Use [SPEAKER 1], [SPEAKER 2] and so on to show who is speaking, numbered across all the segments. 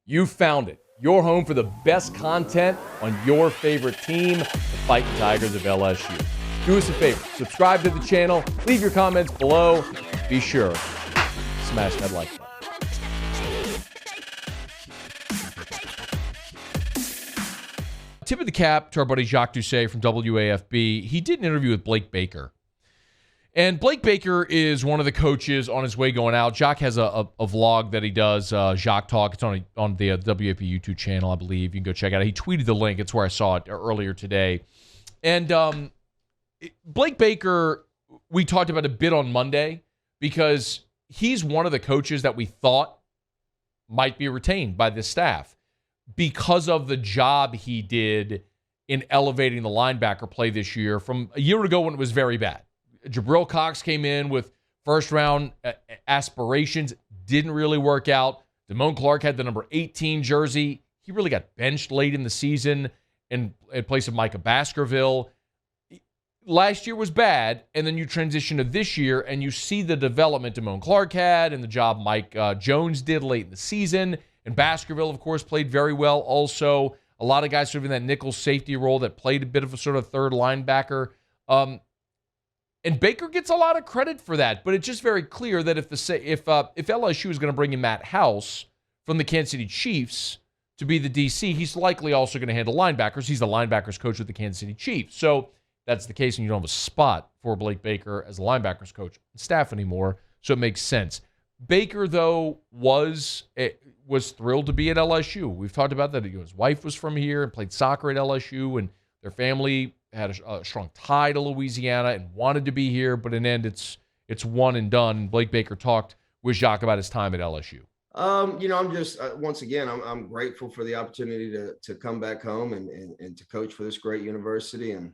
[SPEAKER 1] You found it. Your home for the best content on your favorite team, the Fighting Tigers of LSU. Do us a favor. Subscribe to the channel. Leave your comments below. Be sure to smash that like button. Tip of the cap to our buddy Jacques Doucet from WAFB. He did an interview with Blake Baker. And Blake Baker is one of the coaches on his way going out. Jacques has a vlog that he does, Jacques Talk. It's on the WAFB YouTube channel, I believe. You can go check it out. He tweeted the link. It's where I saw it earlier today. And Blake Baker, we talked about a bit on Monday because he's one of the coaches that we thought might be retained by this staff because of the job he did in elevating the linebacker play this year from a year ago when it was very bad. Jabril Cox came in with first-round aspirations. Didn't really work out. Damone Clark had the number 18 jersey. He really got benched late in the season in place of Micah Baskerville. Last year was bad, and then you transition to this year, and you see the development Damone Clark had and the job Mike Jones did late in the season. And Baskerville, of course, played very well also. A lot of guys sort of in that nickel safety role that played a bit of a sort of third linebacker. And Baker gets a lot of credit for that, but it's just very clear that if LSU is going to bring in Matt House from the Kansas City Chiefs to be the DC, he's likely also going to handle linebackers. He's the linebackers coach with the Kansas City Chiefs. So that's the case, and you don't have a spot for Blake Baker as a linebackers coach on staff anymore, so it makes sense. Baker, though, was thrilled to be at LSU. We've talked about that. His wife was from here and played soccer at LSU, and their family had a strong tie to Louisiana and wanted to be here, but in the end, it's one and done. Blake Baker talked with Jacques about his time at LSU.
[SPEAKER 2] I'm just once again, I'm grateful for the opportunity to come back home and to coach for this great university. And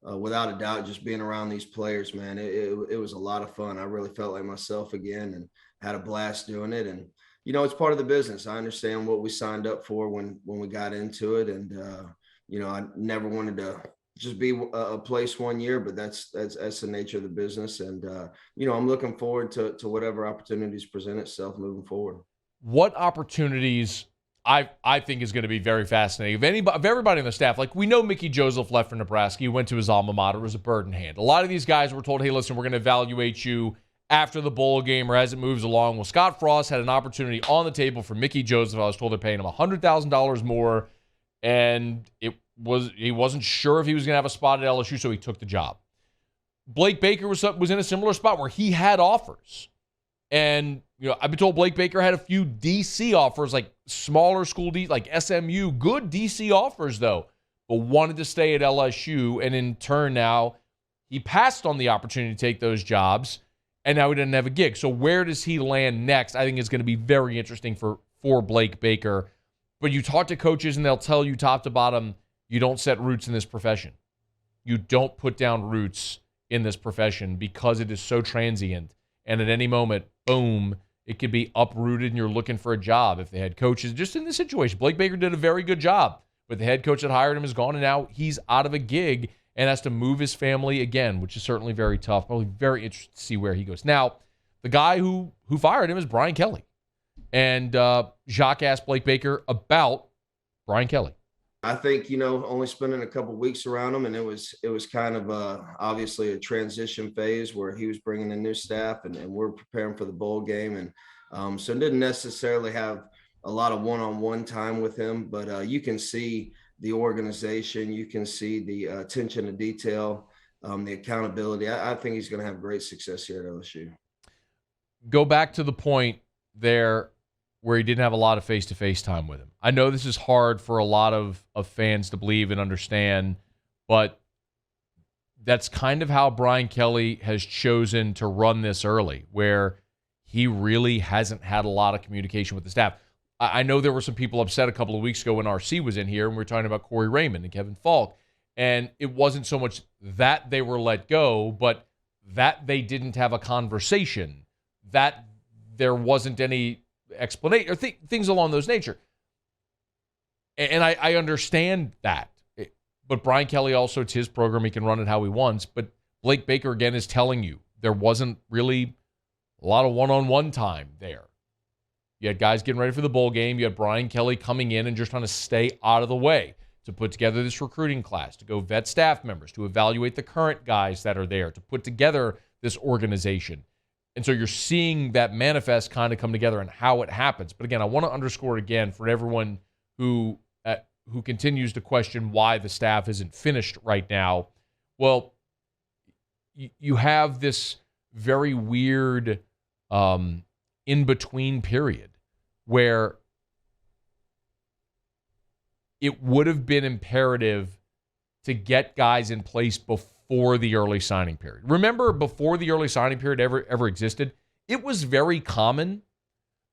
[SPEAKER 2] without a doubt, just being around these players, man, it was a lot of fun. I really felt like myself again and had a blast doing it. And it's part of the business. I understand what we signed up for when we got into it, and I never wanted to just be a place one year, but that's the nature of the business. And, I'm looking forward to whatever opportunities present itself moving forward.
[SPEAKER 1] What opportunities I think is going to be very fascinating. Of everybody on the staff, like we know Mickey Joseph left for Nebraska. He went to his alma mater. It was a bird in hand. A lot of these guys were told, hey, listen, we're going to evaluate you after the bowl game or as it moves along. Well, Scott Frost had an opportunity on the table for Mickey Joseph. I was told they're paying him $100,000 more, and he wasn't sure if he was going to have a spot at LSU, so he took the job. Blake Baker was in a similar spot where he had offers. And, I've been told Blake Baker had a few DC offers, like smaller school D, like SMU, good DC offers, though, but wanted to stay at LSU. And in turn now, he passed on the opportunity to take those jobs, and now he doesn't have a gig. So where does he land next? I think is going to be very interesting for Blake Baker. But you talk to coaches, and they'll tell you top to bottom, you don't set roots in this profession. You don't put down roots in this profession because it is so transient. And at any moment, boom, it could be uprooted and you're looking for a job. If the head coach is just in this situation, Blake Baker did a very good job, but the head coach that hired him is gone, and now he's out of a gig and has to move his family again, which is certainly very tough. Probably very interested to see where he goes. Now, the guy who fired him is Brian Kelly. And Jacques asked Blake Baker about Brian Kelly.
[SPEAKER 2] I think, only spending a couple of weeks around him, and it was kind of obviously a transition phase where he was bringing in new staff and we're preparing for the bowl game. And so didn't necessarily have a lot of one-on-one time with him, but you can see the organization, you can see the attention to detail, the accountability. I think he's going to have great success here at LSU.
[SPEAKER 1] Go back to the point there where he didn't have a lot of face-to-face time with him. I know this is hard for a lot of fans to believe and understand, but that's kind of how Brian Kelly has chosen to run this early, where he really hasn't had a lot of communication with the staff. I know there were some people upset a couple of weeks ago when RC was in here, and we were talking about Corey Raymond and Kevin Falk, and it wasn't so much that they were let go, but that they didn't have a conversation, that there wasn't any explanation or things along those nature. And I understand that. But Brian Kelly also, it's his program. He can run it how he wants. But Blake Baker, again, is telling you there wasn't really a lot of one-on-one time there. You had guys getting ready for the bowl game. You had Brian Kelly coming in and just trying to stay out of the way to put together this recruiting class, to go vet staff members, to evaluate the current guys that are there, to put together this organization. And so you're seeing that manifest kind of come together and how it happens. But again, I want to underscore again for everyone who continues to question why the staff isn't finished right now. Well, you have this very weird in-between period where it would have been imperative to get guys in place before the early signing period. Remember, before the early signing period ever existed, it was very common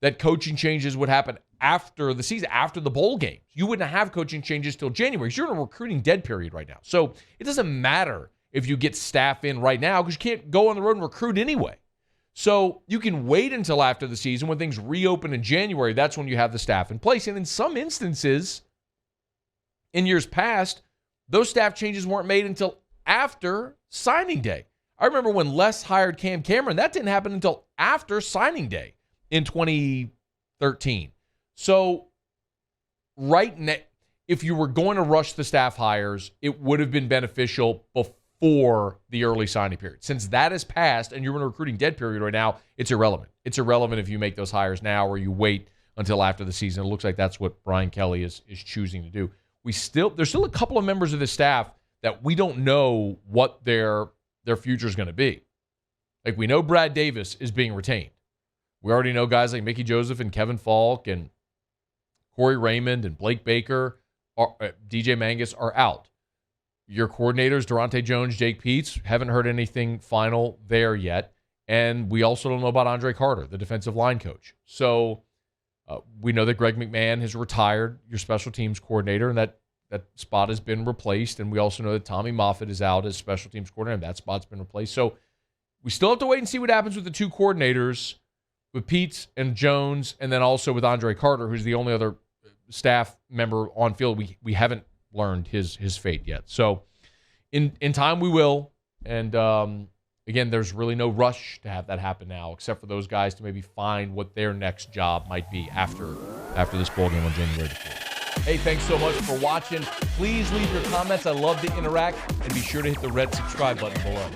[SPEAKER 1] that coaching changes would happen after the season, after the bowl games. You wouldn't have coaching changes till January. You're in a recruiting dead period right now. So it doesn't matter if you get staff in right now because you can't go on the road and recruit anyway. So you can wait until after the season when things reopen in January. That's when you have the staff in place. And in some instances, in years past, those staff changes weren't made until after signing day. I remember when Les hired Cam Cameron, that didn't happen until after signing day in 2013. So right now, if you were going to rush the staff hires, it would have been beneficial before the early signing period. Since that has passed and you're in a recruiting dead period right now, it's irrelevant. It's irrelevant if you make those hires now or you wait until after the season. It looks like that's what Brian Kelly is choosing to do. There's still a couple of members of the staff that we don't know what their future is going to be. Like, we know Brad Davis is being retained. We already know guys like Mickey Joseph and Kevin Falk and Corey Raymond and Blake Baker, DJ Mangus are out. Your coordinators, Durante Jones, Jake Peets, haven't heard anything final there yet. And we also don't know about Andre Carter, the defensive line coach. So we know that Greg McMahon has retired, your special teams coordinator, and that spot has been replaced. And we also know that Tommy Moffitt is out as special teams coordinator, and that spot's been replaced. So we still have to wait and see what happens with the two coordinators, with Peets and Jones, and then also with Andre Carter, who's the only other staff member on field. We haven't learned his fate yet. So in time we will. And again, there's really no rush to have that happen now, except for those guys to maybe find what their next job might be after this bowl game on January the 4th. Hey, thanks so much for watching. Please leave your comments. I love to interact. And be sure to hit the red subscribe button below.